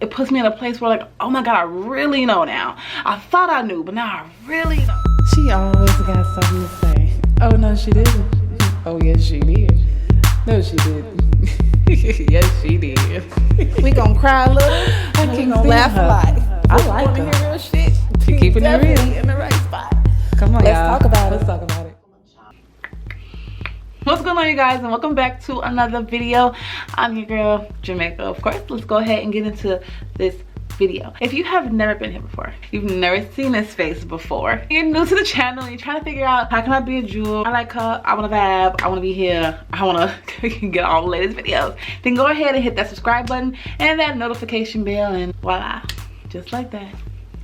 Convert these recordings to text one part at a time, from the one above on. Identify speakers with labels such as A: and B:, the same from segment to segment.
A: it puts me in a place where like, oh my God, I really know now. I thought I knew, but now I really know.
B: She always got something to say. Oh no, she didn't. Oh yes, she did. No, she didn't. Yes, she did.
C: We gonna cry a little.
B: I
C: We gonna laugh a lot.
B: I like her.
C: Hear real shit.
B: She keeping it real.
C: In the right spot.
B: Come on,
C: Let's
B: y'all.
C: talk about
B: Let's
C: it.
B: talk about it.
A: What's going on, you guys, and welcome back to another video. I'm your girl, Jamaica. Of course, let's go ahead and get into this video. If you have never been here before, you've never seen this face before, you're new to the channel and you're trying to figure out, how can I be a jewel? I like her, I want to vibe, I want to be here, I want to get all the latest videos. Then go ahead and hit that subscribe button and that notification bell, and voila, just like that,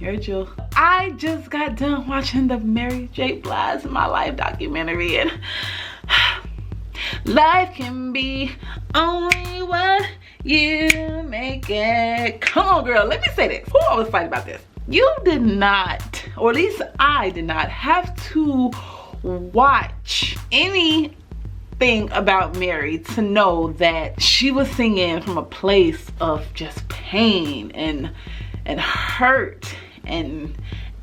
A: you're a jewel. I just got done watching the Mary J. Blige My Life documentary, and life can be only what you make it. Come on, girl, let me say this. Who always fight about this? You did not, or at least I did not, have to watch anything about Mary to know that she was singing from a place of just pain and hurt and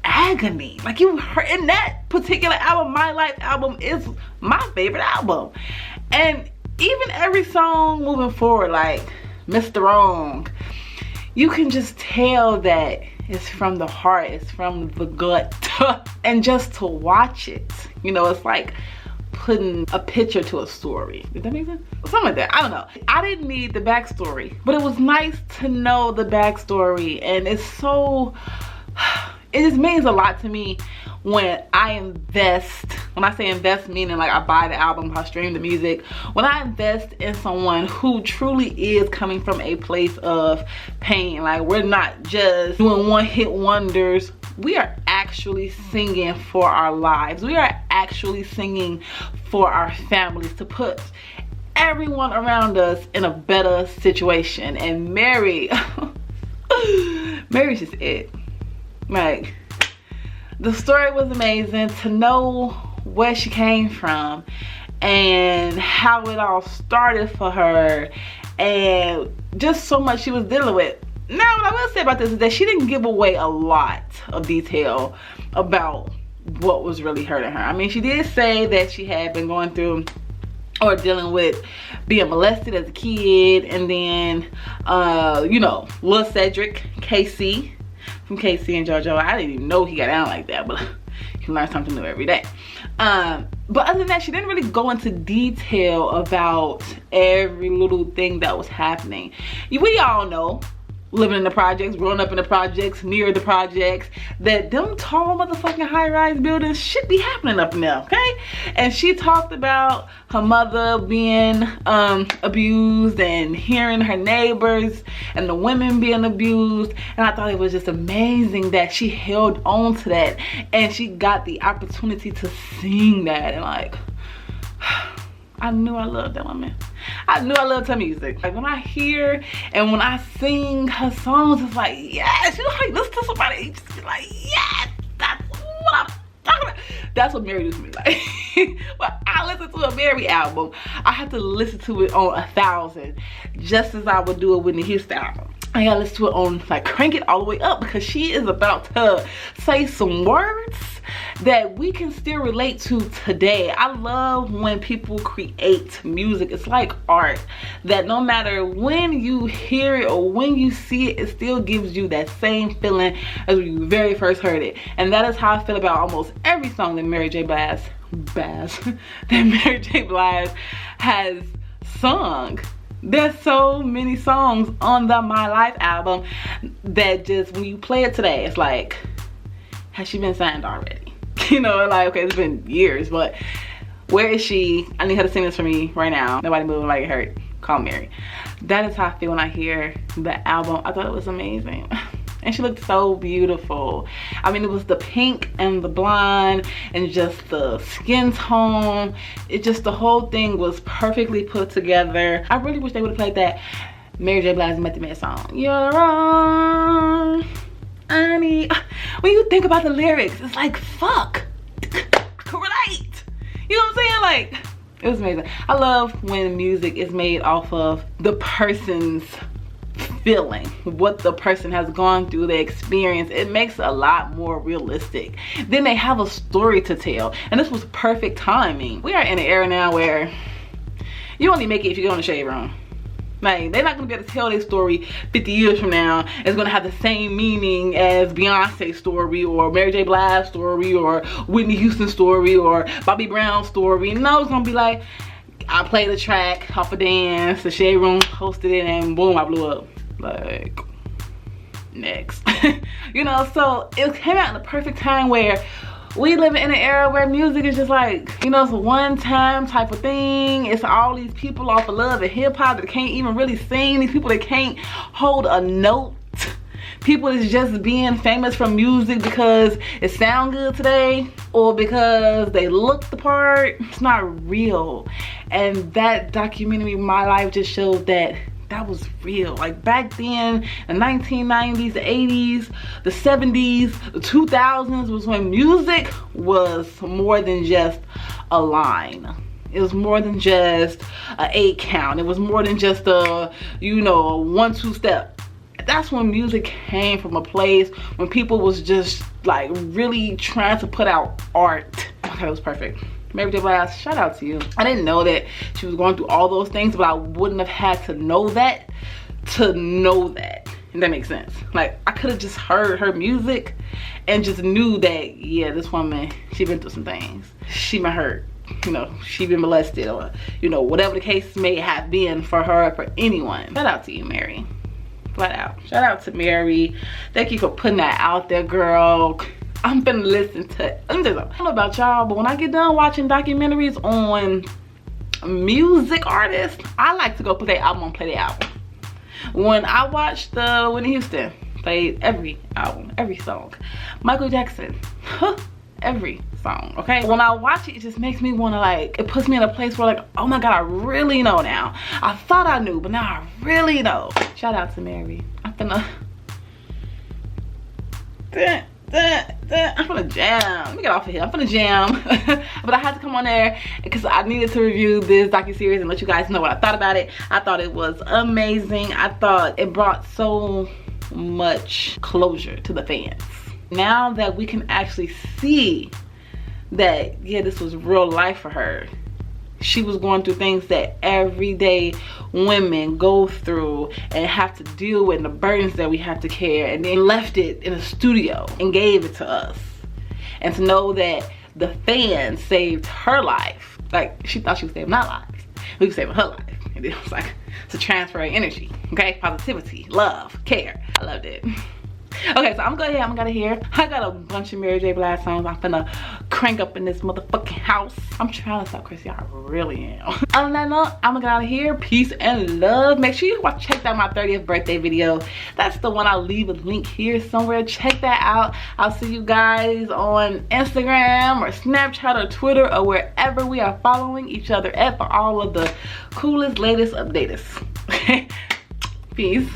A: agony. Like, you heard in that particular album, My Life album is my favorite album. And even every song moving forward, like Mr. Wrong, you can just tell that it's from the heart, it's from the gut. And just to watch it, you know, it's like putting a picture to a story. Did that make sense? Something like that. I don't know. I didn't need the backstory, but it was nice to know the backstory. And it's so, it just means a lot to me when I invest. When I say invest, meaning like I buy the album, I stream the music. When I invest in someone who truly is coming from a place of pain, like we're not just doing one-hit wonders. We are actually singing for our lives. We are actually singing for our families, to put everyone around us in a better situation. And Mary, Mary's just it. Like, the story was amazing. To know where she came from and how it all started for her, and just so much she was dealing with. Now, what I will say about this is that she didn't give away a lot of detail about what was really hurting her. I mean, she did say that she had been going through or dealing with being molested as a kid, and then you know, Lil Cedric, KC, from KC and JoJo. I didn't even know he got down like that, but you learn something new every day. But other than that, she didn't really go into detail about every little thing that was happening. We all know, living in the projects, growing up in the projects, near the projects, that them tall motherfucking high-rise buildings should be happening up in there, okay? And she talked about her mother being abused, and hearing her neighbors and the women being abused. And I thought it was just amazing that she held on to that, and she got the opportunity to sing that. And like, I knew I loved that woman. I knew I loved her music. Like, when I hear and when I sing her songs, it's like, yes. You know, like, listen to somebody, you just be like, yes, that's what I'm talking about. That's what Mary does to me. Like, when I listen to a Mary album, I have to listen to it on 1,000, just as I would do a Whitney Houston album. I gotta listen to it on, like, crank it all the way up, because she is about to say some words that we can still relate to today. I love when people create music. It's like art, that no matter when you hear it or when you see it, it still gives you that same feeling as when you very first heard it. And that is how I feel about almost every song that Mary J. Blige has sung. There's so many songs on the My Life album that just, when you play it today, it's like, has she been signed already? You know, like, okay, it's been years, but where is she? I need her to sing this for me right now. Nobody moving like it hurt. Call Mary. That is how I feel when I hear the album. I thought it was amazing. And she looked so beautiful. I mean, it was the pink and the blonde and just the skin tone. It just, the whole thing was perfectly put together. I really wish they would have played that Mary J. Blige Method Man song. You're wrong, I need. When you think about the lyrics, it's like, fuck, I can relate. You know what I'm saying? Like, it was amazing. I love when music is made off of the person's feeling, what the person has gone through, the experience. It makes it a lot more realistic. Then they have a story to tell, and this was perfect timing. We are in an era now where you only make it if you go in the shade room. Like, they're not gonna be able to tell their story 50 years from now. It's gonna have the same meaning as Beyonce's story, or Mary J. Blige's story, or Whitney Houston's story, or Bobby Brown's story. No, it's gonna be like, I played a track off a dance, the shade room posted it, and boom, I blew up. Like, next. You know, so it came out in the perfect time where we live in an era where music is just like, you know, it's a one-time type of thing. It's all these people off of love and hip-hop that can't even really sing. These people that can't hold a note. People that's just being famous from music because it sound good today, or because they look the part. It's not real. And that documentary, My Life, just showed that that was real. Like, back then, the 1990s, the 80s, the 70s, the 2000s was when music was more than just a line. It was more than just an 8 count. It was more than just a, you know, a 1-2 step. That's when music came from a place when people was just like really trying to put out art. Okay, it was perfect. Mary J. Blige, shout out to you. I didn't know that she was going through all those things, but I wouldn't have had to know that to know that. If that makes sense. Like, I could have just heard her music and just knew that, yeah, this woman, she been through some things. She been hurt. You know, she been molested, or, you know, whatever the case may have been for her, for anyone. Shout out to you, Mary. Flat out. Shout out to Mary. Thank you for putting that out there, girl. I'm finna listen to, I don't know about y'all, but when I get done watching documentaries on music artists, I like to go put their album on, play their album. When I watched the Whitney Houston, played every album, every song. Michael Jackson, every song, okay? When I watch it, it just makes me wanna, like, it puts me in a place where, like, oh my God, I really know now. I thought I knew, but now I really know. Shout out to Mary. I'm finna, I'm finna jam. Let me get off of here. I'm finna jam. But I had to come on there because I needed to review this docuseries and let you guys know what I thought about it. I thought it was amazing. I thought it brought so much closure to the fans. Now that we can actually see that, yeah, this was real life for her. She was going through things that everyday women go through and have to deal with, and the burdens that we have to carry, and then left it in a studio and gave it to us. And to know that the fans saved her life. Like, she thought she was saving our lives. We were saving her life. And it was like, it's a transfer of energy, okay? Positivity, love, care. I loved it. Okay, so I'm gonna go ahead, I'm gonna hear. I got a bunch of Mary J. Blige songs I'm finna crank up in this motherfucking house. I'm trying to stop Chrissy, I really am. Other than that note, I'm gonna get out of here. Peace and love. Make sure you check out my 30th birthday video. That's the one. I'll leave a link here somewhere. Check that out. I'll see you guys on Instagram or Snapchat or Twitter or wherever we are following each other at for all of the coolest, latest updates. Peace.